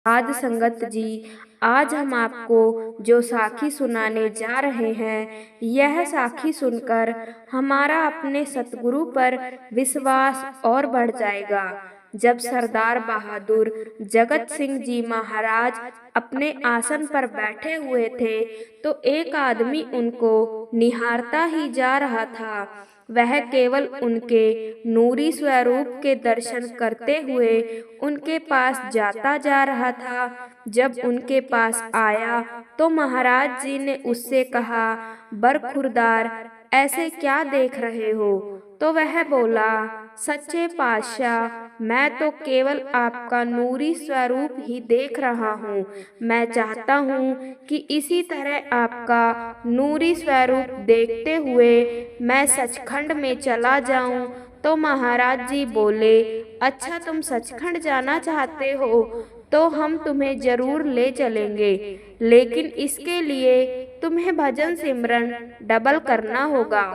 साध संगत जी, आज हम आपको जो साखी सुनाने जा रहे हैं, यह साखी सुनकर हमारा अपने सतगुरु पर विश्वास और बढ़ जाएगा। जब सरदार बहादुर जगत सिंह जी महाराज अपने आसन पर बैठे हुए थे, तो एक आदमी उनको निहारता ही जा रहा था। वह केवल उनके नूरी स्वरूप के दर्शन करते हुए उनके पास जाता जा रहा था। जब उनके पास आया तो महाराज जी ने उससे कहा, बरखुरदार, ऐसे क्या देख रहे हो? तो वह बोला, सच्चे पातशाह, मैं तो केवल आपका नूरी स्वरूप ही देख रहा हूँ। मैं चाहता हूँ कि इसी तरह आपका नूरी स्वरूप देखते हुए मैं सचखंड में चला जाऊं। तो महाराज जी बोले, अच्छा, तुम सचखंड जाना चाहते हो तो हम तुम्हें जरूर ले चलेंगे, लेकिन इसके लिए तुम्हें भजन सिमरन डबल करना होगा।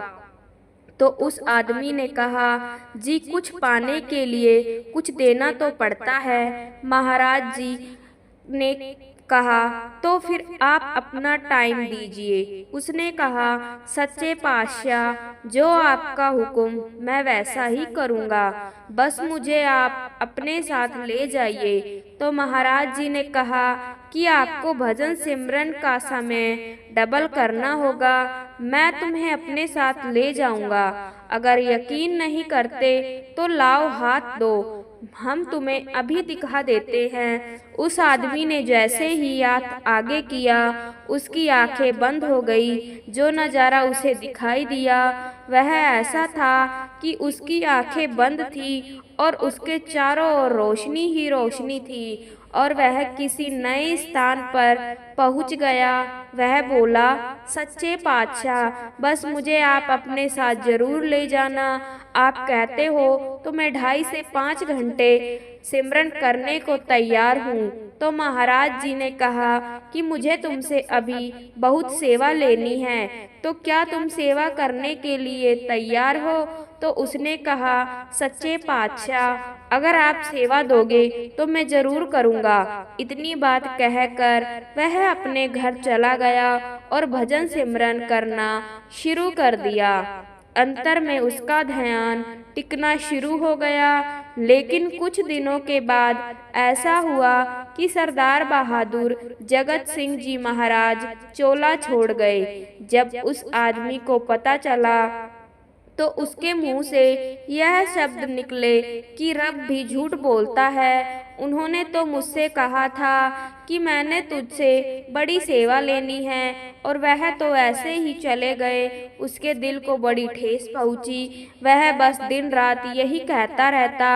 तो उस आदमी ने कहा, जी, कुछ पाने के लिए कुछ देना तो पड़ता है। महाराज जी ने कहा, तो फिर आप अपना टाइम दीजिए। उसने कहा, सच्चे पातशाह, जो आपका हुक्म मैं वैसा ही करूँगा, बस मुझे आप अपने साथ ले जाइए। तो महाराज जी ने कहा कि आपको भजन सिमरन का समय डबल करना होगा, मैं तुम्हें अपने साथ ले जाऊंगा। अगर यकीन नहीं करते तो लाओ हाथ दो, हम तुम्हें अभी दिखा देते हैं। उस आदमी ने जैसे ही हाथ आगे किया, उसकी आंखें बंद हो गई। जो नज़ारा उसे दिखाई दिया वह ऐसा था कि उसकी आंखें बंद थी और उसके चारों ओर रोशनी ही रोशनी थी और वह किसी नए स्थान पर पहुंच गया। वह बोला, सच्चे पातशाह, बस मुझे आप अपने साथ जरूर ले जाना। आप कहते हो तो मैं 2.5 से 5 घंटे सिमरन करने को तैयार हूँ। तो महाराज जी ने कहा कि मुझे तुमसे अभी बहुत सेवा लेनी है, तो क्या तुम सेवा करने के लिए तैयार हो? तो उसने कहा, सच्चे पातशाह, अगर आप सेवा दोगे तो मैं जरूर करूँगा। इतनी बात कहकर वह अपने घर चला गया और भजन सिमरन करना शुरू कर दिया। अंतर में उसका ध्यान टिकना शुरू हो गया। लेकिन कुछ दिनों के बाद ऐसा हुआ कि सरदार बहादुर जगत सिंह जी महाराज चोला छोड़ गए। जब उस आदमी को पता चला तो उसके मुंह से यह शब्द निकले कि रब भी झूठ बोलता है। उन्होंने तो मुझसे कहा था कि मैंने तुझसे बड़ी सेवा लेनी है और वह तो ऐसे ही चले गए। उसके दिल को बड़ी ठेस पहुंची। वह बस दिन रात यही कहता रहता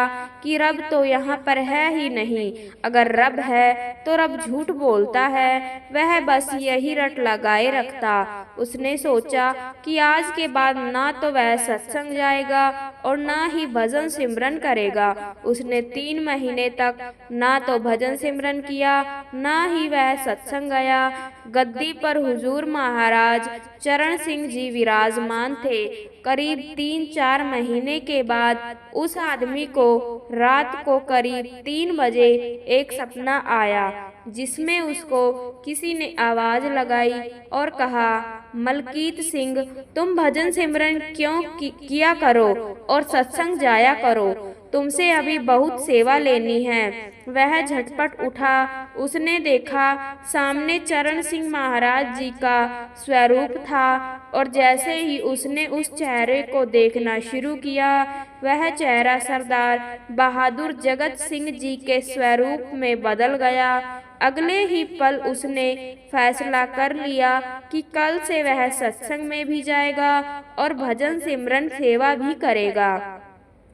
कि रब तो यहाँ पर है ही नहीं। अगर रब है तो रब झूठ बोलता है। वह बस यही रट लगाए रखता। उसने सोचा कि आज के बाद ना तो वह सत्संग जाएगा और ना ही भजन सिमरन करेगा। उसने 3 महीने तक ना तो भजन सिमरन किया, ना ही वह सत्संग गया। गद्दी पर हुजूर महाराज चरण सिंह जी विराजमान थे। करीब 3-4 महीने के बाद उस आदमी को रात को करीब 3 बजे एक सपना आया, जिसमें उसको किसी ने आवाज लगाई और कहा, मलकीत सिंह, तुम भजन सिमरन क्यों किया करो और सत्संग जाया करो, तुमसे अभी बहुत सेवा लेनी है। वह झटपट उठा। उसने देखा सामने चरण सिंह महाराज जी का स्वरूप था और जैसे ही उसने उस चेहरे को देखना शुरू किया, वह चेहरा सरदार बहादुर जगत सिंह जी के स्वरूप में बदल गया। अगले ही पल उसने फैसला कर लिया कि कल से वह सत्संग में भी जाएगा और भजन सिमरन सेवा भी करेगा।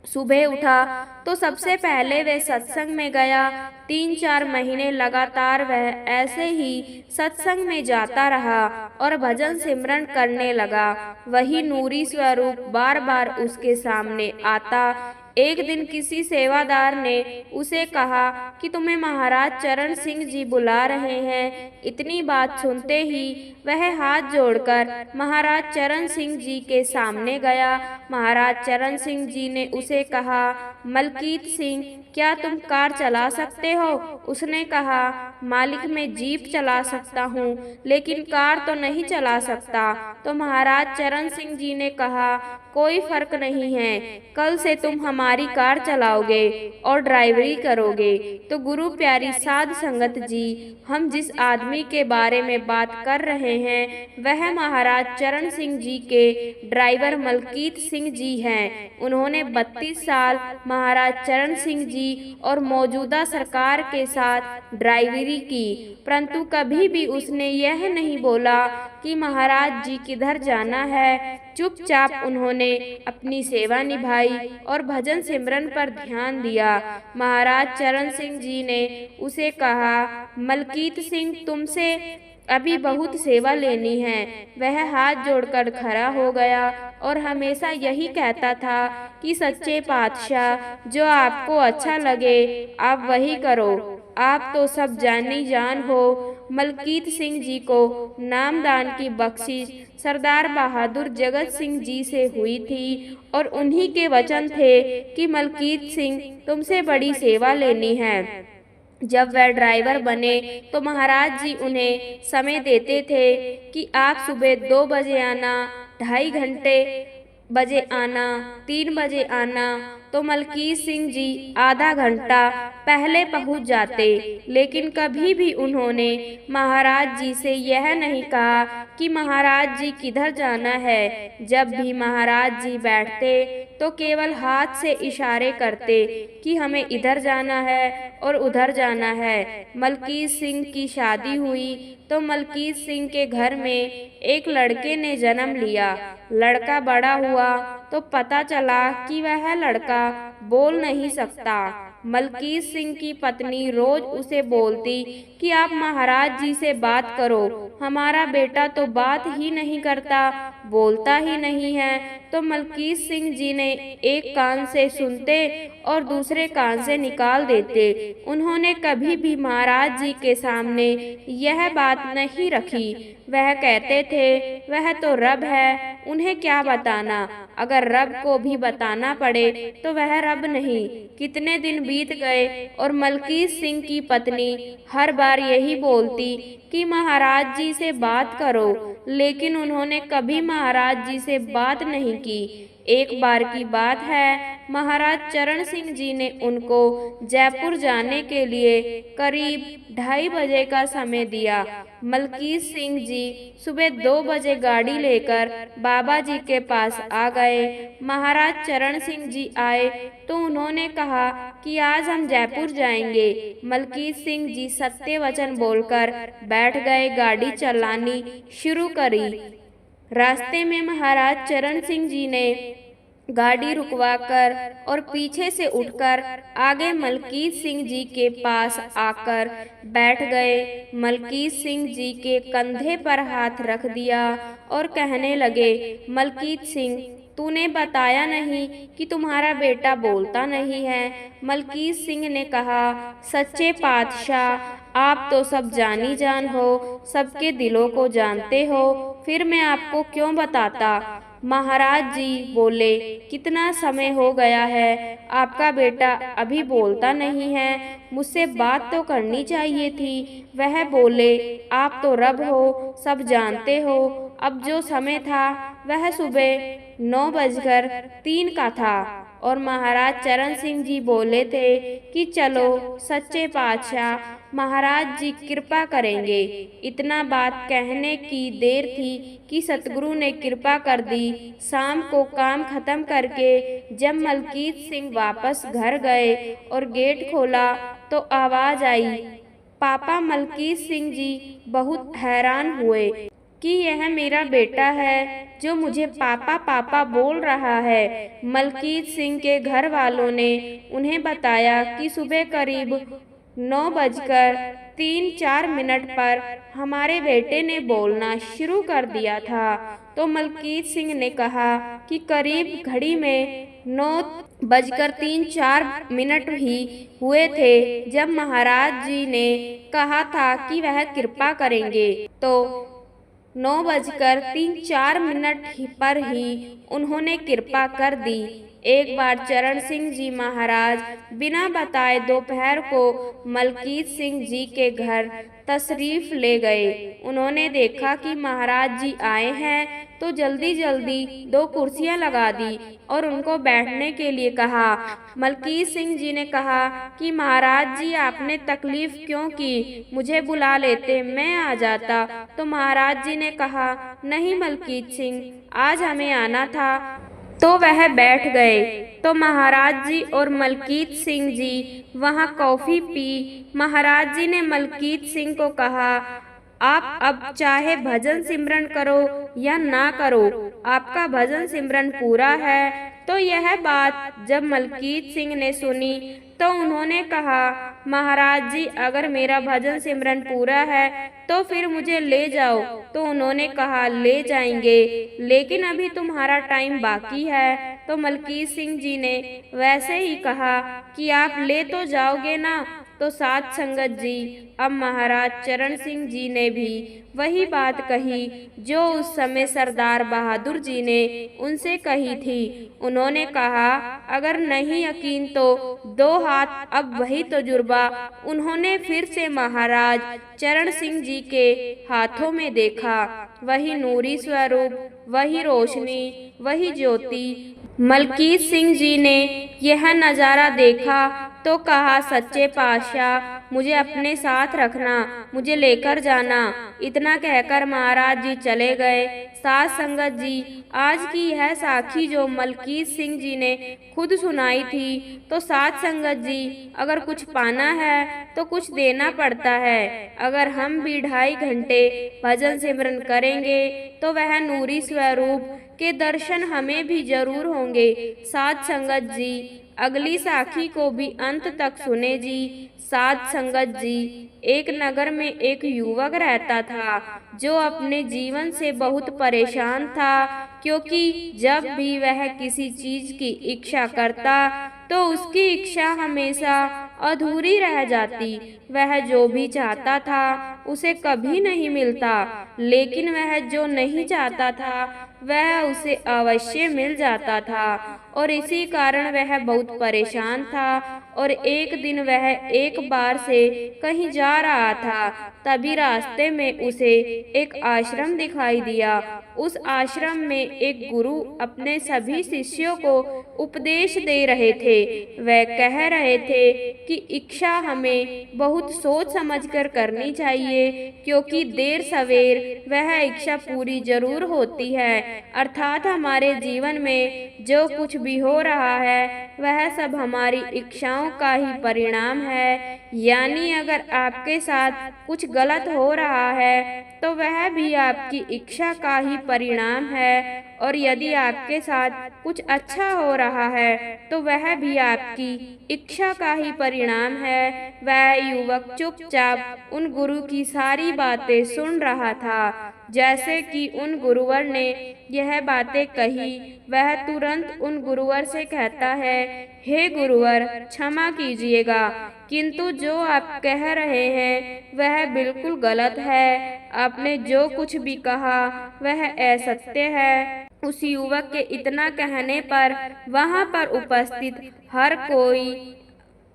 सुबह उठा तो सबसे पहले वह सत्संग में गया। 3-4 महीने लगातार वह ऐसे ही सत्संग में जाता रहा और भजन सिमरन करने लगा। वही नूरी स्वरूप बार बार उसके सामने आता। एक दिन किसी सेवादार ने उसे कहा कि तुम्हें महाराज चरण सिंह जी बुला रहे हैं। इतनी बात सुनते ही वह हाथ जोड़कर महाराज चरण सिंह जी के सामने गया। महाराज चरण सिंह जी ने उसे कहा, मलकीत सिंह, क्या तुम कार चला सकते हो? उसने कहा, मालिक, मैं जीप चला सकता हूँ, लेकिन कार तो नहीं चला सकता। तो महाराज चरण सिंह जी ने कहा, कोई फर्क नहीं है, कल से तुम हमारी कार चलाओगे और ड्राइवरी करोगे। तो गुरु प्यारी साध संगत जी, हम जिस आदमी के बारे में बात कर रहे हैं वह महाराज चरण सिंह जी के ड्राइवर मलकीत सिंह जी हैं। उन्होंने 32 साल महाराज चरण सिंह जी और मौजूदा सरकार के साथ ड्राइवरी की, परंतु कभी भी उसने यह नहीं बोला कि महाराज जी किधर जाना है। चुपचाप उन्होंने अपनी सेवा निभाई और भजन सिमरन पर ध्यान दिया। महाराज चरण सिंह जी ने उसे कहा, मलकीत सिंह, तुमसे अभी बहुत सेवा लेनी है। वह हाथ जोड़कर खड़ा हो गया और हमेशा यही कहता था कि सच्चे पातशाह, जो आपको अच्छा लगे आप वही करो, आप तो सब जानी जान हो। मलकीत सिंह जी को नामदान की बख्शिश सरदार बहादुर जगत सिंह जी से हुई थी और उन्हीं के वचन थे कि मलकीत सिंह, तुमसे बड़ी सेवा लेनी है। जब वह ड्राइवर बने तो महाराज जी उन्हें समय देते थे कि आप सुबह 2 बजे आना, 2:30 बजे आना, 3 बजे आना। तो मलकीत सिंह जी आधा घंटा पहले पहुंच जाते, लेकिन कभी भी उन्होंने महाराज जी से यह नहीं कहा कि महाराज जी किधर जाना है। जब भी महाराज जी बैठते तो केवल हाथ से इशारे करते कि हमें इधर जाना है और उधर जाना है। मलकीत सिंह की शादी हुई तो मलकीत सिंह के घर में एक लड़के ने जन्म लिया। लड़का बड़ा हुआ तो पता चला कि वह लड़का बोल नहीं सकता। मलकीत सिंह की पत्नी रोज उसे बोलती कि आप महाराज जी से बात करो, हमारा बेटा तो बात ही नहीं करता, बोलता ही नहीं है। तो मलकीत सिंह जी ने एक कान से सुनते और दूसरे कान से निकाल देते। उन्होंने कभी भी महाराज जी के सामने यह बात नहीं रखी। वह कहते थे, वह तो रब है, उन्हें क्या बताना। अगर रब को भी बताना पड़े तो वह रब नहीं। कितने दिन बीत गए और मलकीत सिंह की पत्नी हर बार यही बोलती कि महाराज जी से बात करो, लेकिन उन्होंने कभी महाराज जी से बात नहीं की। एक बार की बात है, महाराज चरण सिंह जी ने उनको जयपुर जाने के लिए करीब 2:30 बजे का समय दिया। मलकीत सिंह जी सुबह 2 बजे गाड़ी लेकर बाबा जी के पास आ गए। महाराज चरण सिंह जी आए तो उन्होंने कहा कि आज हम जयपुर जाएंगे। मलकीत सिंह जी सत्य वचन बोलकर बैठ गए, गाड़ी चलानी शुरू करी। रास्ते में महाराज चरण सिंह जी ने गाड़ी रुकवाकर और पीछे से उठकर आगे मलकीत सिंह जी के पास आकर बैठ गए। मलकीत सिंह जी के कंधे पर हाथ रख दिया और कहने लगे, मलकीत सिंह, तूने बताया नहीं कि तुम्हारा बेटा बोलता नहीं है। मलकीत सिंह ने कहा, सच्चे पातशाह, आप तो सब जानी जान हो, सबके दिलों को जानते हो, फिर मैं आपको क्यों बताता। महाराज जी बोले, कितना समय हो गया है, आपका बेटा अभी बोलता नहीं है, मुझसे बात तो करनी चाहिए थी। वह बोले, आप तो रब हो, सब जानते हो। अब जो समय था वह सुबह 9:03 का था और महाराज चरण सिंह जी बोले थे कि चलो सच्चे पातशाह, महाराज जी कृपा करेंगे। इतना बात कहने की देर थी कि सतगुरु ने कृपा कर दी। शाम को काम खत्म करके जब मलकीत सिंह वापस घर गए और गेट खोला तो आवाज आई, पापा। मलकीत सिंह जी बहुत हैरान हुए कि यह मेरा बेटा है जो मुझे पापा पापा बोल रहा है। मलकीत सिंह के घर वालों ने उन्हें बताया कि सुबह करीब 9:03-4 पर हमारे बेटे ने बोलना शुरू कर दिया था। तो मलकीत सिंह ने कहा कि करीब घड़ी में 9:03 ही हुए थे जब महाराज जी ने कहा था कि वह कृपा करेंगे, तो 9:03 पर ही उन्होंने कृपा कर दी। एक बार चरण सिंह जी महाराज बिना बताए दोपहर को मलकीत सिंह जी के घर तशरीफ ले गए। उन्होंने देखा कि महाराज जी आए हैं तो जल्दी जल्दी 2 कुर्सियां लगा दी और उनको बैठने के लिए कहा। मलकीत सिंह जी ने कहा कि महाराज जी आपने तकलीफ क्यों की, मुझे बुला लेते, मैं आ जाता। तो महाराज जी ने कहा, नहीं मलकीत सिंह, आज हमें आना था। तो वह बैठ गए। तो महाराज जी और मलकीत सिंह जी वहाँ कॉफी पी। महाराज जी ने मलकीत सिंह को कहा, आप अब चाहे भजन सिमरन करो या ना करो, आपका भजन सिमरन पूरा है। तो यह बात जब मलकीत सिंह ने सुनी तो उन्होंने कहा, महाराज जी अगर मेरा भजन सिमरन पूरा है तो फिर मुझे ले जाओ। तो उन्होंने कहा, ले जाएंगे, लेकिन अभी तुम्हारा टाइम बाकी है। तो मलकीत सिंह जी ने वैसे ही कहा कि आप ले तो जाओगे ना। तो साध संगत जी, अब महाराज चरण सिंह जी ने भी वही बात कही जो उस समय सरदार बहादुर जी ने उनसे कही थी। उन्होंने कहा, अगर नहीं यकीन तो 2 हाथ, अब वही तजुर्बा उन्होंने फिर से महाराज चरण सिंह जी के हाथों में देखा। वही नूरी स्वरूप, वही रोशनी, वही ज्योति। मलकीत सिंह जी ने यह नज़ारा देखा तो कहा, सच्चे पातशाह मुझे अपने साथ रखना, मुझे लेकर जाना। इतना कहकर महाराज जी चले गए। साध संगत जी, आज की यह साखी जो मलकीत सिंह जी ने खुद सुनाई थी, तो साध संगत जी अगर कुछ पाना है तो कुछ देना पड़ता है। अगर हम भी 2.5 घंटे भजन सिमरन करेंगे तो वह नूरी स्वरूप के दर्शन हमें भी जरूर होंगे। साध संगत जी, अगली साखी को भी अंत तक सुने जी। साध संगत जी, एक नगर में एक युवक रहता था जो अपने जीवन से बहुत परेशान था, क्योंकि जब भी वह किसी चीज की इच्छा करता तो उसकी इच्छा हमेशा अधूरी रह जाती। वह जो भी चाहता था उसे कभी नहीं मिलता, लेकिन वह जो नहीं चाहता था वह उसे अवश्य मिल जाता था, और इसी कारण वह बहुत परेशान था। और एक दिन वह एक बार से कहीं जा रहा था, तभी रास्ते में उसे एक आश्रम दिखाई दिया। उस आश्रम में एक गुरु अपने सभी शिष्यों को उपदेश दे रहे थे। वह कह रहे थे कि इच्छा हमें बहुत सोच समझकर करनी चाहिए, क्योंकि देर सवेर वह इच्छा पूरी जरूर होती है। अर्थात हमारे जीवन में जो कुछ भी हो रहा है वह सब हमारी इच्छाओं का ही परिणाम है। यानी अगर आपके साथ कुछ गलत हो रहा है तो वह भी आपकी इच्छा का ही परिणाम है, और यदि आपके साथ कुछ अच्छा हो रहा है तो वह भी आपकी इच्छा का ही परिणाम है। वह युवक चुपचाप उन गुरु की सारी बातें सुन रहा था। जैसे कि उन गुरुवर ने यह बातें कही, वह तुरंत उन गुरुवर से कहता है, हे गुरुवर, क्षमा कीजिएगा, किंतु जो आप कह रहे हैं वह बिल्कुल गलत है। आपने जो कुछ भी कहा वह असत्य है। उस युवक के इतना कहने पर वहां पर उपस्थित हर कोई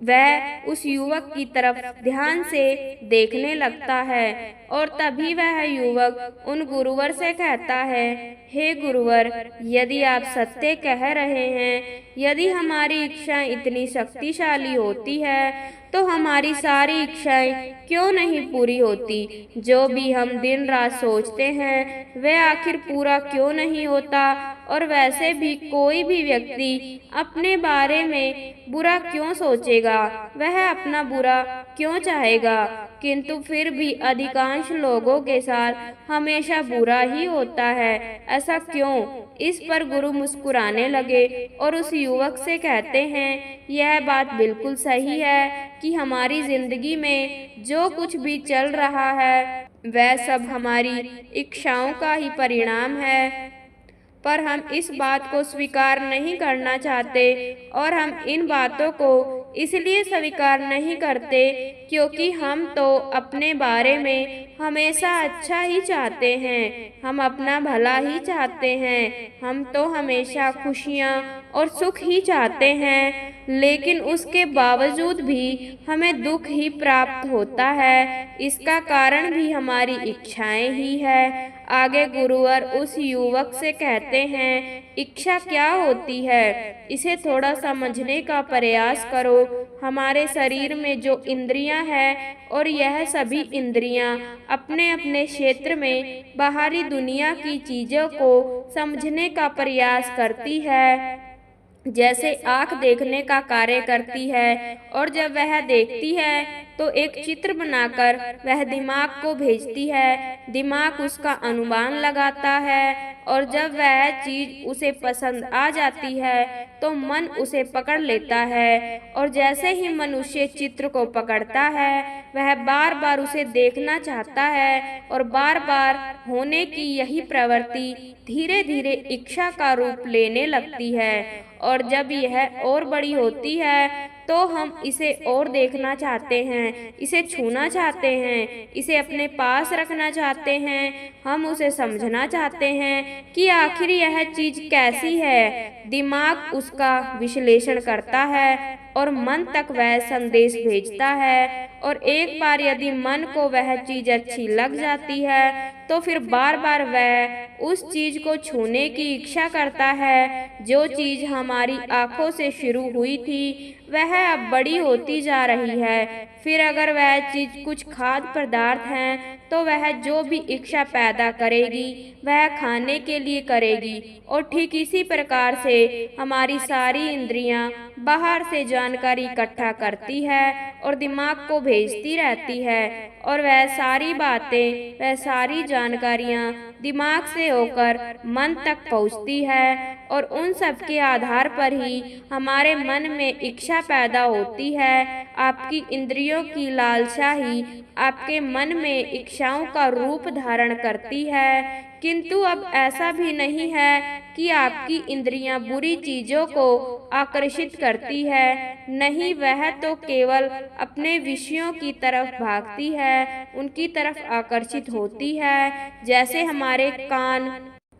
वह उस युवक की तरफ ध्यान से देखने लगता है, और तभी वह युवक उन गुरुवर से कहता है, हे गुरुवर, यदि आप सत्य कह रहे हैं, यदि हमारी इच्छाएं इतनी शक्तिशाली होती है तो हमारी सारी इच्छाएं क्यों नहीं पूरी होती? जो भी हम दिन रात सोचते हैं वह आखिर पूरा क्यों नहीं होता? और वैसे भी कोई भी व्यक्ति अपने बारे में बुरा क्यों सोचेगा? वह अपना बुरा क्यों चाहेगा? किंतु फिर भी अधिकांश लोगों के साथ हमेशा बुरा ही होता है, ऐसा क्यों? इस पर गुरु मुस्कुराने लगे और उस युवक से कहते हैं, यह बात बिल्कुल सही है कि हमारी जिंदगी में जो कुछ भी चल रहा है वह सब हमारी इच्छाओं का ही परिणाम है। पर हम इस बात को स्वीकार नहीं करना चाहते और हम इन बातों को इसलिए स्वीकार नहीं करते क्योंकि हम तो अपने बारे में हमेशा अच्छा ही चाहते हैं, हम अपना भला ही चाहते हैं, हम तो हमेशा खुशियाँ और सुख ही चाहते हैं, लेकिन उसके बावजूद भी हमें दुख ही प्राप्त होता है। इसका कारण भी हमारी इच्छाएं ही है। आगे गुरुवर उस युवक से कहते हैं, इच्छा क्या होती है, इसे थोड़ा समझने का प्रयास करो। हमारे शरीर में जो इंद्रियां हैं और यह सभी इंद्रियां अपने अपने क्षेत्र में बाहरी दुनिया की चीज़ों को समझने का प्रयास करती है। जैसे आँख देखने का कार्य करती है और जब वह देखती है तो एक चित्र बनाकर वह दिमाग को भेजती है, दिमाग उसका अनुमान लगाता है और जब वह चीज़ उसे पसंद आ जाती है तो मन उसे पकड़ लेता है और जैसे ही मनुष्य चित्र को पकड़ता है वह बार बार उसे देखना चाहता है और बार बार होने की यही प्रवृत्ति धीरे धीरे इच्छा का रूप लेने लगती है और जब यह और बड़ी होती है तो हम इसे और देखना चाहते हैं, इसे छूना चाहते हैं, इसे अपने पास रखना चाहते हैं, हम उसे समझना चाहते हैं कि आखिर यह चीज़ कैसी है। दिमाग उसका विश्लेषण करता है और मन तक वह संदेश भेजता है और एक बार यदि मन को वह चीज़ अच्छी लग जाती है तो फिर बार बार वह उस चीज़ को छूने की इच्छा करता है। जो चीज़ हमारी आँखों से शुरू हुई थी वह अब बड़ी होती जा रही है। फिर अगर वह चीज़ कुछ खाद्य पदार्थ हैं तो वह जो भी इच्छा पैदा करेगी वह खाने के लिए करेगी और ठीक इसी प्रकार से हमारी सारी इंद्रियां बाहर से जानकारी इकट्ठा करती है और दिमाग को भेजती रहती है और वह सारी बातें, वह सारी जानकारियां दिमाग से होकर मन तक पहुंचती है और उन सब के आधार पर ही हमारे मन में इच्छा पैदा होती है। आपकी इंद्रियों की लालसा ही आपके मन में इच्छाओं का रूप धारण करती है। किंतु अब ऐसा भी नहीं है कि आपकी इंद्रियां बुरी चीज़ों को आकर्षित करती है, नहीं, वह तो केवल अपने विषयों की तरफ भागती है, उनकी तरफ आकर्षित होती है। जैसे हमारे कान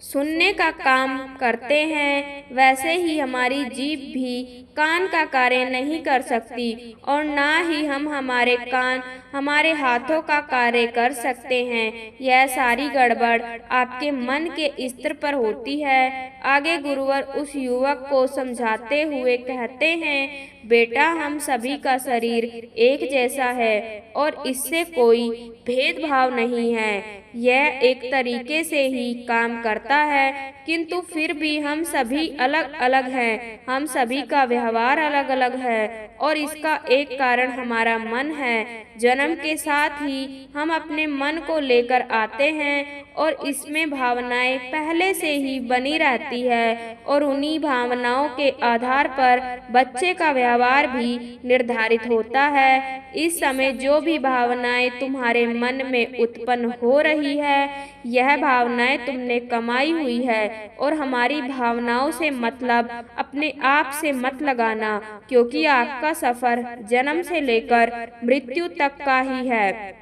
सुनने का काम करते हैं वैसे ही हमारी जीभ भी कान का कार्य नहीं कर सकती और ना ही हम हमारे कान हमारे हाथों का कार्य कर सकते हैं। यह सारी गड़बड़ आपके मन के स्तर पर होती है। आगे गुरुवर उस युवक को समझाते हुए कहते हैं, बेटा, हम सभी का शरीर एक जैसा है और इससे कोई भेदभाव नहीं है। यह एक तरीके से ही काम करता है, किंतु फिर भी हम सभी अलग अलग हैं, हम सभी का व्यवहार अलग अलग है और इसका एक कारण हमारा मन है। जन्म के साथ ही हम अपने मन को लेकर आते हैं और इसमें भावनाएं पहले से ही बनी रहती है और उन्हीं भावनाओं के आधार पर बच्चे का व्यवहार भी निर्धारित होता है। इस समय जो भी भावनाएं तुम्हारे मन में उत्पन्न हो रही है यह भावनाएं तुमने कमाई हुई है और हमारी भावनाओं से मतलब अपने आप से मत लगाना, क्योंकि आपका सफर जन्म से लेकर मृत्यु तक का ही है।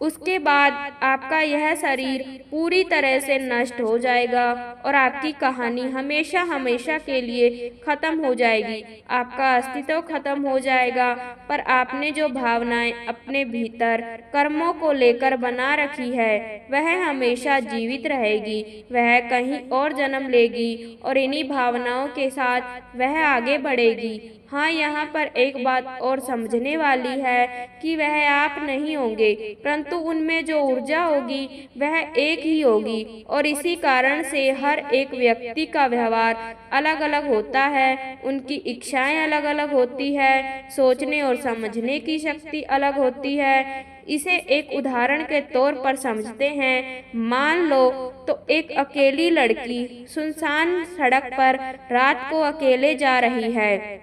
उसके बाद आपका यह शरीर पूरी तरह से नष्ट हो जाएगा और आपकी कहानी हमेशा हमेशा के लिए खत्म हो जाएगी, आपका अस्तित्व खत्म हो जाएगा। पर आपने जो भावनाएं अपने भीतर कर्मों को लेकर बना रखी है वह हमेशा जीवित रहेगी, वह कहीं और जन्म लेगी और इन्हीं भावनाओं के साथ वह आगे बढ़ेगी। हाँ, यहाँ पर एक बात और समझने वाली है कि वह आप नहीं होंगे, परंतु उनमें जो ऊर्जा होगी वह एक ही होगी और इसी कारण से हर एक व्यक्ति का व्यवहार अलग अलग होता है, उनकी इच्छाएं अलग अलग होती है, सोचने और समझने की शक्ति अलग होती है। इसे एक उदाहरण के तौर पर समझते हैं। मान लो तो एक अकेली लड़की सुनसान सड़क पर रात को अकेले जा रही है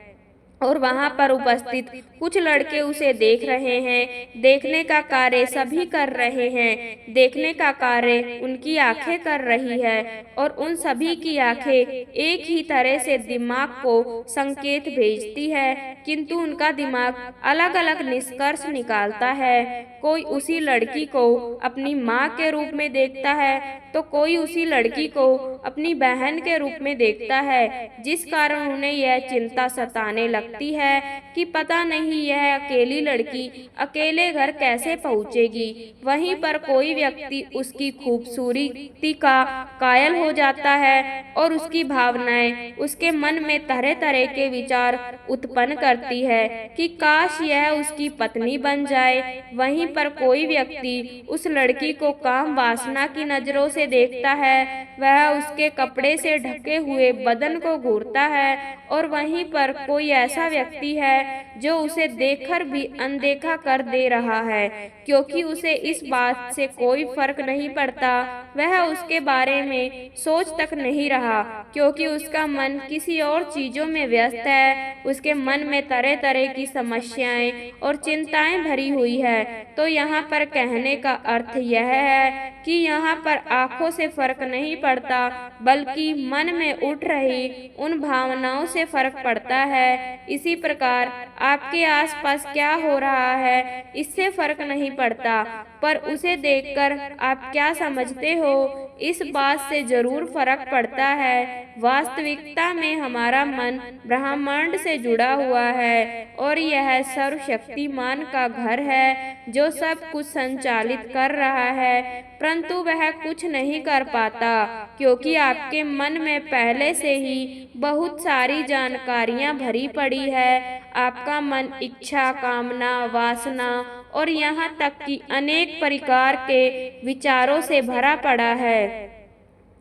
और वहां पर उपस्थित कुछ लड़के उसे देख रहे हैं। देखने का कार्य सभी कर रहे हैं। देखने का कार्य उनकी आंखें कर रही है और उन सभी की आंखें एक ही तरह से दिमाग को संकेत भेजती है, किंतु उनका दिमाग अलग अलग निष्कर्ष निकालता है। कोई उसी लड़की को अपनी माँ के रूप में देखता है तो कोई उसी लड़की को अपनी बहन के रूप में देखता है, जिस कारण उन्हें यह चिंता सताने लगती है कि पता नहीं यह अकेली लड़की अकेले घर कैसे पहुंचेगी। वहीं पर कोई व्यक्ति उसकी खूबसूरती का कायल हो जाता है और उसकी भावनाएं उसके मन में तरह तरह के विचार उत्पन्न करती है कि काश यह उसकी पत्नी बन जाए। वहीं पर कोई व्यक्ति उस लड़की को काम वासना की नजरों से देखता है। वह उसके कपड़े से ढके हुए बदन को घूरता है और वहीं पर कोई ऐसा व्यक्ति है जो उसे देखकर भी अनदेखा कर दे रहा है, क्योंकि उसे इस बात से कोई फर्क नहीं पड़ता। वह उसके बारे में सोच तक नहीं रहा, क्योंकि उसका मन किसी और चीजों में व्यस्त है। उसके मन में तरह तरह की समस्याएं और चिंताएं भरी हुई है। तो यहाँ पर कहने का अर्थ यह है कि यहाँ पर आंखों से फर्क नहीं पड़ता, बल्कि मन में उठ रही उन भावनाओं से फर्क पड़ता है। इसी प्रकार आपके आसपास क्या हो रहा है इससे फर्क नहीं पड़ता, पर उसे देखकर आप क्या समझते हो इस बात से जरूर फर्क पड़ता है। वास्तविकता में हमारा मन ब्रह्मांड से जुड़ा हुआ है और यह सर्वशक्तिमान का घर है जो सब कुछ संचालित कर रहा है, परंतु वह कुछ नहीं कर पाता, क्योंकि आपके मन में पहले से ही बहुत सारी जानकारियां भरी पड़ी है। आपका मन इच्छा, कामना, वासना और यहाँ तक कि अनेक प्रकार के विचारों से भरा पड़ा है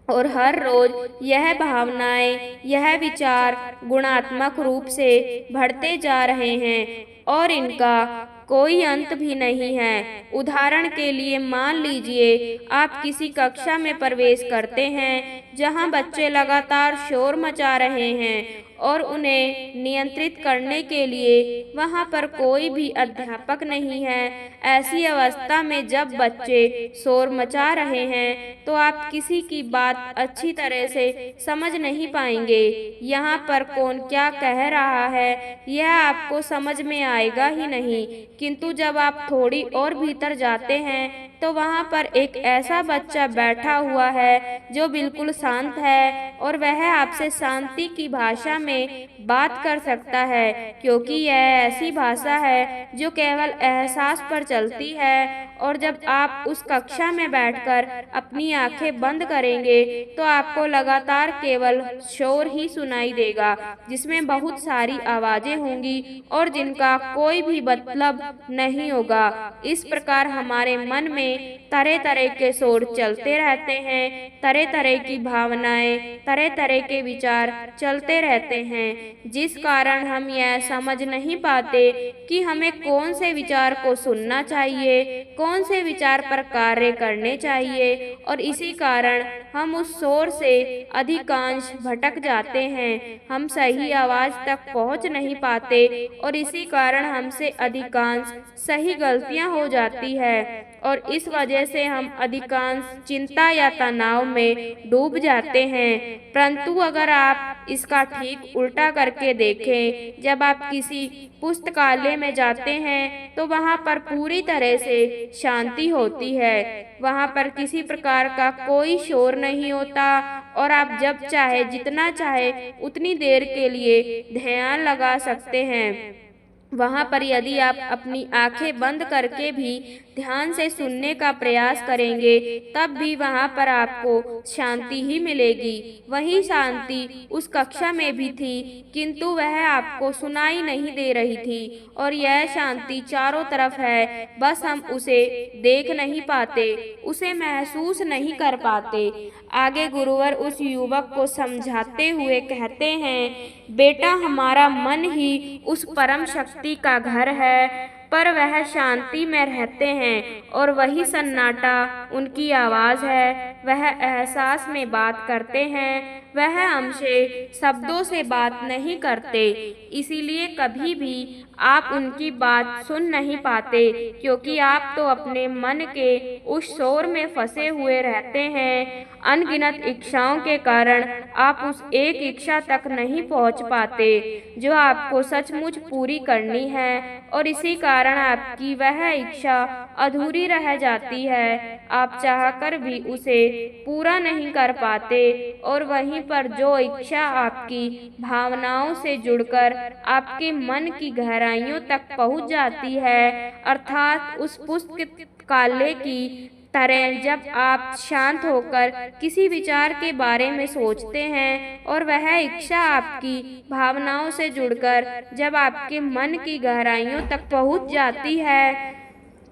और हर रोज यह भावनाएं, यह विचार गुणात्मक रूप से बढ़ते जा रहे हैं और इनका कोई अंत भी नहीं है। उदाहरण के लिए मान लीजिए आप किसी कक्षा में प्रवेश करते हैं जहां बच्चे लगातार शोर मचा रहे हैं और उन्हें नियंत्रित करने के लिए वहां पर कोई भी अध्यापक नहीं है। ऐसी अवस्था में जब बच्चे शोर मचा रहे हैं तो आप किसी की बात अच्छी तरह से समझ नहीं पाएंगे। यहाँ पर कौन क्या कह रहा है यह आपको समझ में आएगा ही नहीं, किंतु जब आप थोड़ी और भीतर जाते हैं तो वहाँ पर एक ऐसा बच्चा बैठा हुआ है जो बिल्कुल शांत है और वह आपसे शांति की भाषा में बात कर सकता है, क्योंकि यह ऐसी भाषा है जो केवल एहसास पर चलती है। और जब आप उस कक्षा में बैठकर अपनी आंखें बंद करेंगे तो आपको लगातार केवल शोर ही सुनाई देगा, जिसमें बहुत सारी आवाजें होंगी और जिनका कोई भी मतलब नहीं होगा। इस प्रकार हमारे मन में तरह तरह के शोर चलते रहते हैं, तरह तरह की भावनाएं, तरह तरह के विचार चलते रहते हैं, जिस कारण हम यह समझ नहीं पाते कि हमें कौन से विचार को सुनना चाहिए, कौन से विचार पर कार्य करने चाहिए, और इसी कारण हम उस शोर से अधिकांश भटक जाते हैं। हम सही आवाज तक पहुंच नहीं पाते और इसी कारण हमसे अधिकांश सही गलतियां हो जाती है और इस वजह से हम अधिकांश चिंता या तनाव में डूब जाते हैं। परंतु अगर आप इसका ठीक उल्टा करके देखें, जब आप किसी पुस्तकालय में जाते हैं तो वहाँ पर पूरी तरह से शांति होती है। वहाँ पर किसी प्रकार का कोई शोर नहीं होता और आप जब चाहे जितना चाहे उतनी देर के लिए ध्यान लगा सकते हैं। वहाँ पर यदि आप अपनी आंखें बंद करके भी ध्यान से सुनने का प्रयास करेंगे तब भी वहाँ पर आपको शांति ही मिलेगी। वही शांति उस कक्षा में भी थी, किंतु वह आपको सुनाई नहीं दे रही थी और यह शांति चारों तरफ है, बस हम उसे देख नहीं पाते, उसे महसूस नहीं कर पाते। आगे गुरुवर उस युवक को समझाते हुए कहते हैं, बेटा हमारा मन ही उस परम शक्ति का घर है, पर वह शांति में रहते हैं और वही सन्नाटा उनकी आवाज है। वह एहसास में बात करते हैं, वह हमसे शब्दों से बात नहीं करते, इसीलिए कभी भी आप उनकी बात सुन नहीं पाते, क्योंकि आप तो अपने मन के उस शोर में फंसे हुए रहते हैं। अनगिनत इच्छाओं के कारण आप उस एक इच्छा तक नहीं पहुंच पाते जो आपको सचमुच पूरी करनी है, और इसी कारण आपकी वह इच्छा अधूरी रह जाती है। आप चाहकर भी उसे पूरा नहीं कर पाते, और वहीं पर जो इच्छा आपकी भावनाओं से जुड़कर आपके मन की गहराइयों तक पहुंच जाती है, अर्थात उस पुस्तकालय की तरह जब आप शांत होकर किसी विचार के बारे में सोचते हैं और वह इच्छा आपकी भावनाओं से जुड़कर जब आपके मन की गहराइयों तक पहुंच जाती है,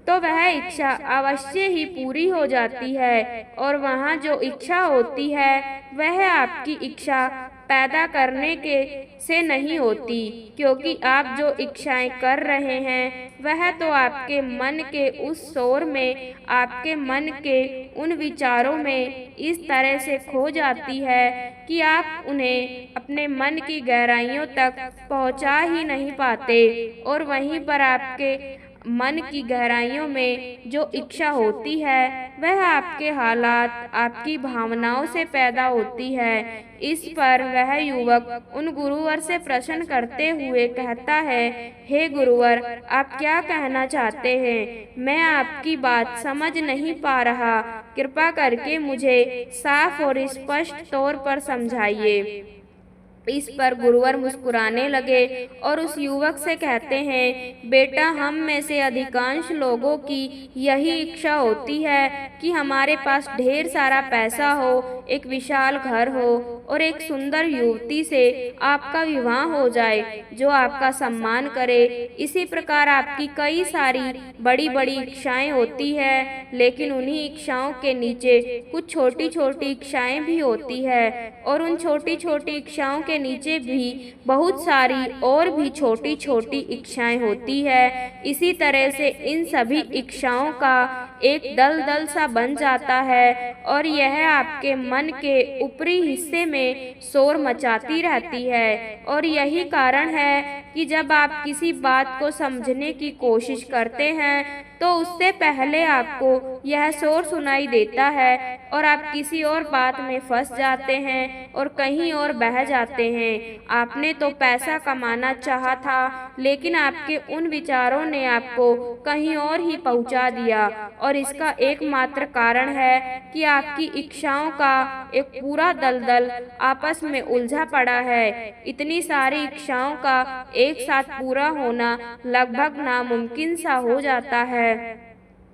तो वह इच्छा अवश्य ही पूरी हो जाती है। और वहाँ जो इच्छा होती है वह आपकी इच्छा पैदा करने के से नहीं होती, क्योंकि आप जो इच्छाएं कर रहे हैं वह तो आपके मन के उस शोर में, आपके मन के उन विचारों में इस तरह से खो जाती है कि आप उन्हें अपने मन की गहराइयों तक पहुंचा ही नहीं पाते। और वहीं पर आपके मन की गहराइयों में जो इच्छा होती है वह आपके हालात, आपकी भावनाओं से पैदा होती है। इस पर वह युवक उन गुरुवर से प्रश्न करते हुए कहता है, हे गुरुवर, आप क्या कहना चाहते हैं? मैं आपकी बात समझ नहीं पा रहा, कृपा करके मुझे साफ और स्पष्ट तौर पर समझाइए। इस पर गुरुवर मुस्कुराने लगे और उस युवक से कहते हैं, बेटा, हम में से अधिकांश लोगों की यही इच्छा होती है कि हमारे पास ढेर सारा पैसा हो, एक विशाल घर हो और एक सुंदर युवती से आपका विवाह हो जाए जो आपका सम्मान करे। इसी प्रकार आपकी कई सारी बड़ी बड़ी इच्छाएं होती है, लेकिन उन्हीं इच्छाओं के नीचे कुछ छोटी छोटी इच्छाएं भी होती है, और उन छोटी छोटी इच्छाओं के नीचे भी बहुत सारी और भी छोटी छोटी इच्छाएं होती है। इसी तरह से इन सभी इच्छाओं का एक दलदल सा बन जाता है, और यह आपके मन के ऊपरी हिस्से में शोर मचाती रहती है। और यही कारण है कि जब आप किसी बात को समझने की कोशिश करते हैं तो उससे पहले आपको यह शोर सुनाई देता है और आप किसी और बात में फंस जाते हैं और कहीं और बह जाते हैं। आपने तो पैसा कमाना चाहा था, लेकिन आपके उन विचारों ने आपको कहीं और ही पहुंचा दिया, और इसका एकमात्र कारण है कि आपकी इच्छाओं का एक पूरा दलदल आपस में उलझा पड़ा है। इतनी सारी इच्छाओं का एक साथ पूरा होना लगभग नामुमकिन सा हो जाता है,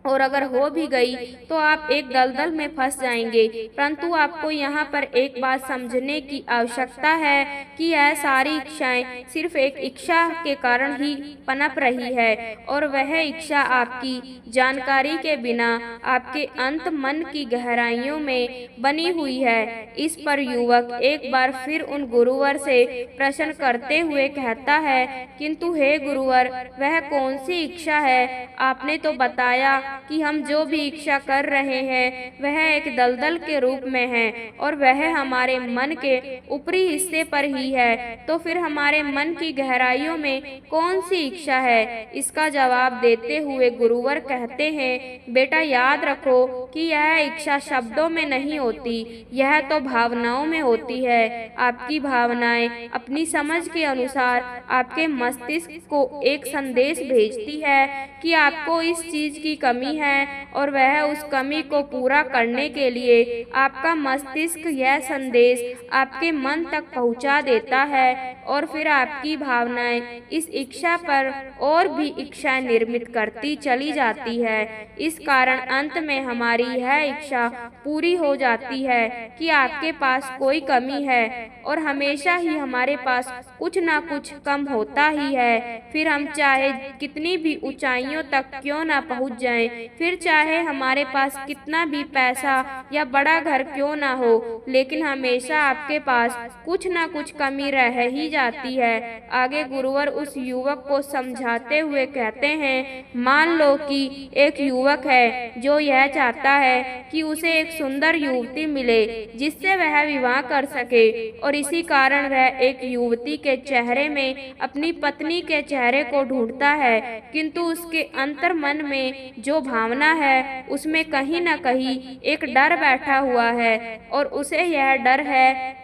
और अगर हो भी गई तो आप एक दलदल में फंस जाएंगे। परंतु आपको यहाँ पर एक बात समझने की आवश्यकता है कि यह सारी इच्छाएं सिर्फ एक इच्छा के कारण ही पनप रही है, और वह इच्छा आपकी जानकारी के बिना आपके अंत मन की गहराइयों में बनी हुई है। इस पर युवक एक बार फिर उन गुरुवर से प्रश्न करते हुए कहता है, किंतु हे गुरुवर, वह कौन सी इच्छा है? आपने तो बताया कि हम जो भी इच्छा कर रहे हैं वह एक दलदल के रूप में है, और वह हमारे मन के ऊपरी हिस्से पर ही है। तो फिर हमारे मन की गहराइयों में कौन सी इच्छा है? इसका जवाब देते हुए गुरुवर कहते हैं, बेटा, याद रखो कि यह इच्छा शब्दों में नहीं होती, यह तो भावनाओं में होती है। आपकी भावनाएं अपनी समझ के अनुसार आपके मस्तिष्क को एक संदेश भेजती है कि आपको इस चीज की कमी है, और वह उस कमी को पूरा करने के लिए आपका मस्तिष्क यह संदेश आपके मन तक पहुंचा देता है, और फिर आपकी भावनाएं इस इच्छा पर और भी इच्छाएं निर्मित करती चली जाती है। इस कारण अंत में हमारी यह इच्छा पूरी हो जाती है कि आपके पास कोई कमी है, और हमेशा ही हमारे पास कुछ ना कुछ कम होता ही है। फिर हम चाहे कितनी भी ऊंचाइयों तक क्यों ना पहुंच जाएं, फिर चाहे हमारे पास कितना भी पैसा या बड़ा घर क्यों ना हो, लेकिन हमेशा आपके पास कुछ ना कुछ कमी रह ही जाती है। आगे गुरुवर उस युवक को समझाते हुए कहते हैं, मान लो कि एक युवक है जो यह चाहता है कि उसे एक सुंदर युवती मिले जिससे वह विवाह कर सके, और इसी कारण वह एक युवती के चेहरे में अपनी पत्नी के चेहरे को ढूंढता है, किंतु उसके अंतर मन में जो भावना है उसमें कहीं न कहीं एक डर बैठा हुआ है, और उसे यह डर है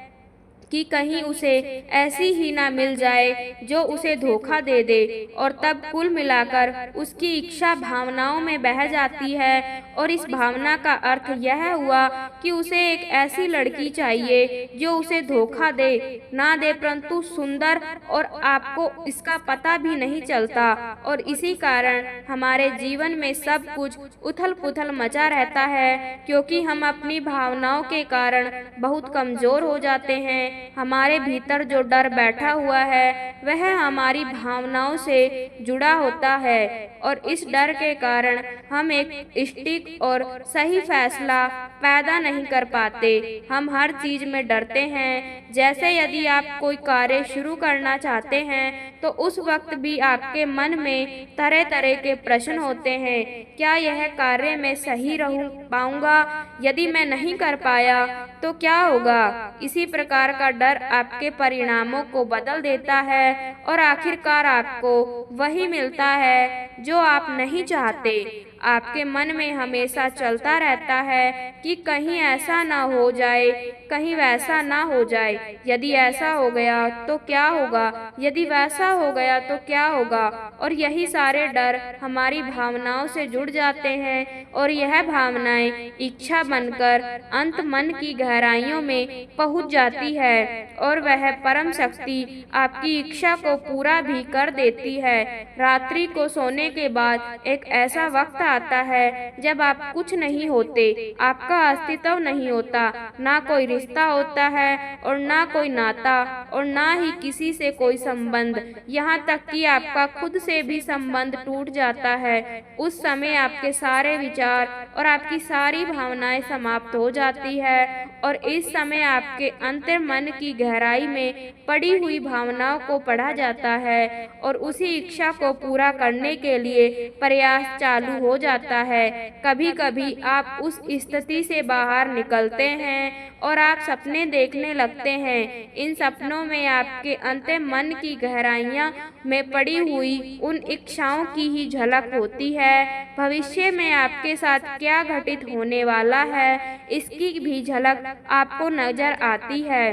कि कहीं उसे ऐसी ही ना मिल जाए जो उसे धोखा दे दे, और तब कुल मिलाकर उसकी इच्छा भावनाओं में बह जाती है। और इस भावना का अर्थ यह हुआ कि उसे एक ऐसी लड़की चाहिए जो उसे धोखा दे ना दे, परंतु सुंदर, और आपको इसका पता भी नहीं चलता। और इसी कारण हमारे जीवन में सब कुछ उथल पुथल मचा रहता है, क्योंकि हम अपनी भावनाओं के कारण बहुत कमजोर हो जाते हैं। हमारे भीतर जो डर बैठा हुआ है वह हमारी भावनाओं से जुड़ा होता है, और इस डर के कारण हम एक सटीक और सही फैसला पैदा नहीं कर पाते। हम हर चीज में डरते हैं। जैसे यदि आप कोई कार्य शुरू करना चाहते हैं तो उस वक्त भी आपके मन में तरह तरह के प्रश्न होते हैं। क्या यह कार्य मैं सही रहूं पाऊंगा? यदि मैं नहीं कर पाया तो क्या होगा? इसी प्रकार का डर आपके परिणामों को बदल देता है, और आखिरकार आपको वही मिलता है जो आप नहीं चाहते। आपके मन में हमेशा चलता रहता है कि कहीं ऐसा ना हो जाए, कहीं वैसा ना हो जाए। यदि ऐसा हो गया तो क्या होगा? यदि वैसा हो गया तो क्या होगा? और यही सारे डर हमारी भावनाओं से जुड़ जाते हैं, और यह भावनाएं इच्छा बनकर अंत मन की गहराइयों में पहुंच जाती है, और वह परम शक्ति आपकी इच्छा को पूरा भी कर देती है। रात्रि को सोने के बाद एक ऐसा वक्त आता है जब आप कुछ नहीं होते, आपका अस्तित्व नहीं होता, ना कोई रिश्ता होता है और ना कोई नाता, और ना ही किसी से कोई संबंध, यहाँ तक कि आपका खुद से भी संबंध टूट जाता है। उस समय आपके सारे विचार और आपकी सारी भावनाएं समाप्त हो जाती है, और इस समय आपके अंतर मन की गहराई में पड़ी हुई भावनाओं को पढ़ा जाता है, और उसी इच्छा को पूरा करने के लिए प्रयास चालू हो जाता है। कभी कभी आप उस स्थिति से बाहर निकलते हैं और आप सपने देखने लगते हैं। इन सपनों में आपके अंतर मन की गहराइयां में पड़ी हुई उन इच्छाओं की ही झलक होती है। भविष्य में आपके साथ क्या घटित होने वाला है इसकी भी झलक आपको नजर आती है,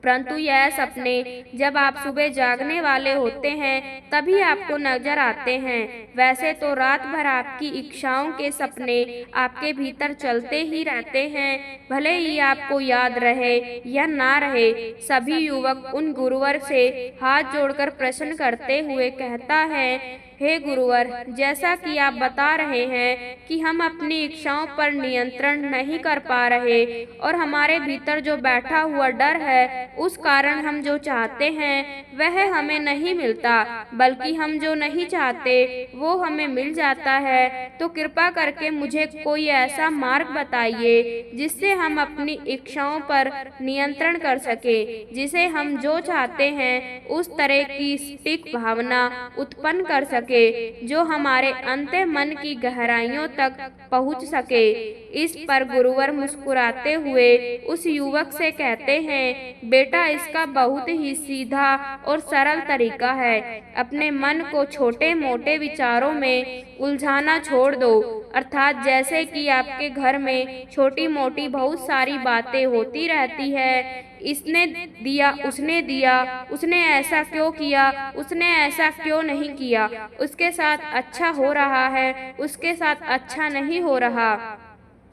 परंतु यह सपने जब आप सुबह जागने वाले होते हैं तभी आपको नजर आते हैं। वैसे तो रात भर आपकी इच्छाओं के सपने आपके भीतर चलते ही रहते हैं, भले ही आपको याद रहे या ना रहे। सभी युवक उन गुरुवर से हाथ जोड़कर प्रश्न करते हुए कहता है, हे गुरुवर, जैसा कि आप बता रहे हैं कि हम अपनी इच्छाओं पर नियंत्रण नहीं कर पा रहे, और हमारे भीतर जो बैठा हुआ डर है उस कारण हम जो चाहते हैं वह हमें नहीं मिलता, बल्कि हम जो नहीं चाहते वो हमें मिल जाता है। तो कृपा करके मुझे कोई ऐसा मार्ग बताइए जिससे हम अपनी इच्छाओं पर नियंत्रण कर सके, जिसे हम जो चाहते हैं उस तरह की सटीक भावना उत्पन्न कर सके जो हमारे अंतर मन की गहराइयों तक पहुंच सके। इस पर गुरुवर मुस्कुराते हुए उस युवक से कहते हैं, बेटा, इसका बहुत ही सीधा और सरल तरीका है। अपने मन को छोटे मोटे विचारों में उलझाना छोड़ दो, अर्थात जैसे कि आपके घर में छोटी मोटी बहुत सारी बातें होती रहती है। इसने दिया, उसने दिया, उसने ऐसा क्यों किया, उसने ऐसा क्यों नहीं किया, उसके साथ अच्छा हो रहा है, उसके साथ अच्छा नहीं हो रहा,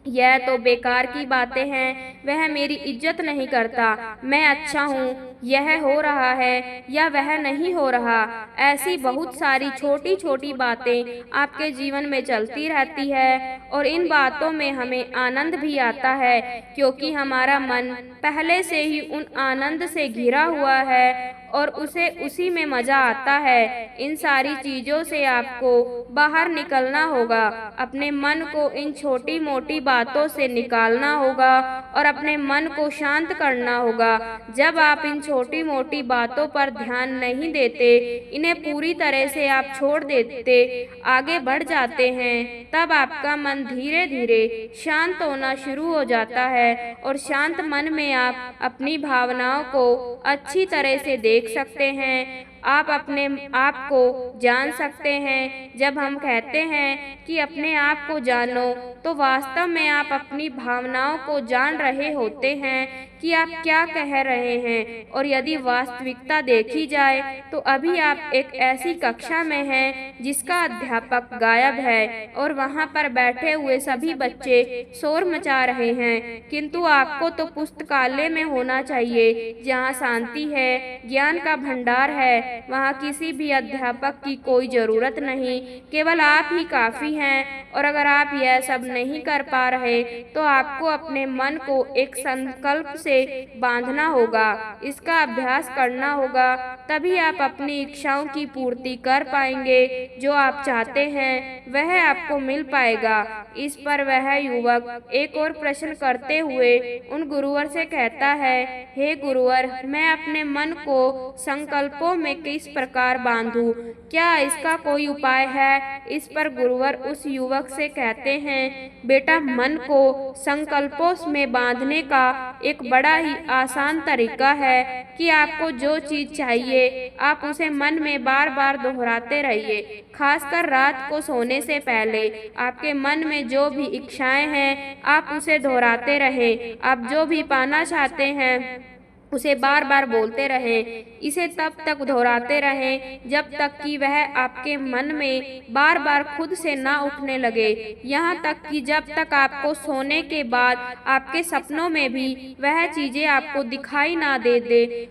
यह तो बेकार की बातें हैं, वह मेरी इज्जत नहीं करता, मैं अच्छा हूँ, यह हो रहा है या वह नहीं हो रहा। ऐसी बहुत सारी छोटी छोटी बातें आपके जीवन में चलती रहती है, और इन बातों में हमें आनंद भी आता है, क्योंकि हमारा मन पहले से ही उन आनंद से घिरा हुआ है, और उसे उसी में मजा आता है। इन सारी चीजों से आपको बाहर निकलना होगा। अपने मन को इन छोटी मोटी बातों से निकालना होगा और अपने मन को शांत करना होगा। जब आप इन छोटी मोटी बातों पर ध्यान नहीं देते, इन्हें पूरी तरह से आप छोड़ देते, आगे बढ़ जाते हैं, तब आपका मन धीरे धीरे शांत होना शुरू हो जाता है और शांत मन में आप अपनी भावनाओं को अच्छी तरह से देख सकते हैं। आप अपने आप को जान सकते हैं। जब हम कहते हैं कि अपने आप को जानो, तो वास्तव में आप अपनी भावनाओं को जान रहे होते हैं कि आप क्या कह रहे हैं। और यदि वास्तविकता देखी जाए तो अभी आप एक ऐसी कक्षा में हैं जिसका अध्यापक गायब है और वहां पर बैठे हुए सभी बच्चे शोर मचा रहे हैं, किंतु आपको तो पुस्तकालय में होना चाहिए जहां शांति है, ज्ञान का भंडार है। वहाँ किसी भी अध्यापक की कोई जरूरत नहीं, केवल आप ही काफी हैं। और अगर आप यह सब नहीं कर पा रहे तो आपको अपने मन को एक संकल्प से बांधना होगा, इसका अभ्यास करना होगा, तभी आप अपनी इच्छाओं की पूर्ति कर पाएंगे। जो आप चाहते हैं वह आपको मिल पाएगा। इस पर वह युवक एक और प्रश्न करते हुए उन गुरुवर से कहता है, हे गुरुवर, मैं अपने मन को संकल्पों में किस प्रकार बांधूं? क्या इसका कोई उपाय है? इस पर गुरुवर उस युवक से कहते हैं, बेटा, मन को संकल्पों में बांधने का एक बड़ा ही आसान तरीका है कि आपको जो चीज चाहिए आप उसे मन में बार बार दोहराते रहिए। खासकर रात को सोने से पहले आपके मन में जो भी इच्छाएं हैं आप उसे दोहराते रहें। आप जो भी पाना चाहते हैं उसे बार बार बोलते रहें। इसे तब तक दोहराते रहें जब तक कि वह आपके मन में बार बार खुद से ना उठने लगे, यहाँ तक कि जब तक आपको सोने के बाद आपके सपनों में भी वह चीजें आपको दिखाई ना दे।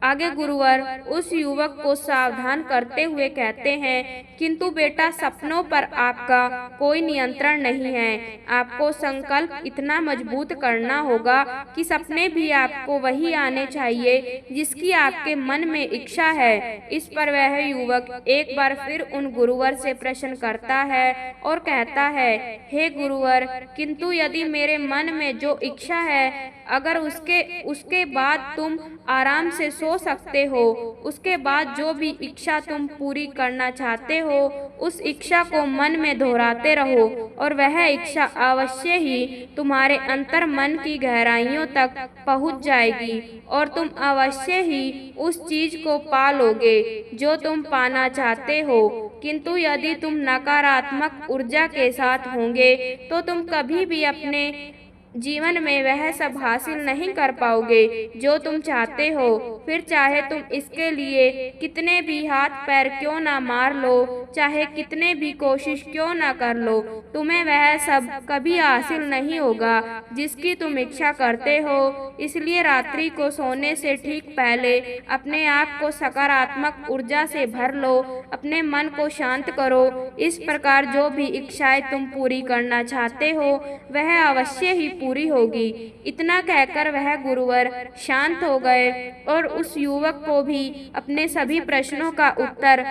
आगे गुरुवर उस युवक को सावधान करते हुए कहते हैं, किंतु बेटा, सपनों पर आपका कोई नियंत्रण नहीं है। आपको संकल्प इतना मजबूत करना होगा कि सपने भी आपको वही आने चाहिए जिसकी आपके मन में इच्छा है। इस पर वह युवक एक बार फिर उन गुरुवर से प्रश्न करता है और कहता है, हे गुरुवर, किंतु यदि मेरे मन में जो इच्छा है, अगर उसके बाद तुम आराम से सो सकते हो, उसके बाद जो भी इच्छा तुम पूरी करना चाहते हो उस इच्छा को मन में दोहराते रहो और वह इच्छा अवश्य ही तुम्हारे अंतर मन की गहराइयों तक पहुंच जाएगी और तुम अवश्य ही उस चीज को पा लोगे जो तुम पाना चाहते हो। किंतु यदि तुम नकारात्मक ऊर्जा के साथ होंगे तो तुम कभी भी अपने जीवन में वह सब हासिल नहीं कर पाओगे जो तुम चाहते हो। फिर चाहे तुम इसके लिए कितने भी हाथ पैर क्यों ना मार लो, चाहे कितने भी कोशिश क्यों ना कर लो, तुम्हें वह सब कभी हासिल नहीं होगा जिसकी तुम इच्छा करते हो। इसलिए रात्रि को सोने से ठीक पहले अपने आप को सकारात्मक ऊर्जा से भर लो, अपने मन को शांत करो। इस प्रकार जो भी इच्छाएं तुम पूरी करना चाहते हो वह अवश्य ही पूरी होगी। इतना कहकर वह गुरुवर शांत हो गए और उस युवक को भी अपने सभी प्रश्नों का उत्तर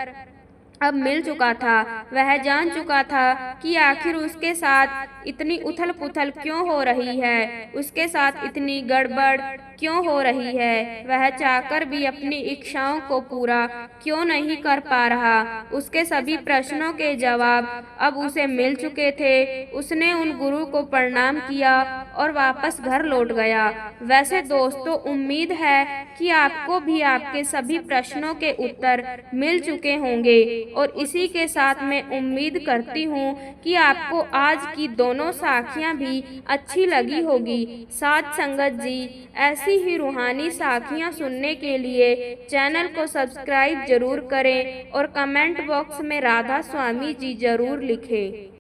अब मिल चुका था। वह जान चुका था कि आखिर उसके साथ इतनी उथल पुथल क्यों हो रही है, उसके साथ इतनी गड़बड़ क्यों हो रही है, वह चाहकर भी अपनी इच्छाओं को पूरा क्यों नहीं कर पा रहा। उसके सभी प्रश्नों के जवाब अब उसे मिल चुके थे। उसने उन गुरु को प्रणाम किया और वापस घर लौट गया। वैसे दोस्तों, उम्मीद है कि आपको भी आपके सभी प्रश्नों के उत्तर मिल चुके होंगे और इसी के साथ मैं उम्मीद करती हूँ कि आपको आज की दोनों साखियाँ भी अच्छी लगी होगी। साथ संगत जी, ऐसी ही रूहानी साखियाँ सुनने के लिए चैनल को सब्सक्राइब जरूर करें और कमेंट बॉक्स में राधा स्वामी जी जरूर लिखें।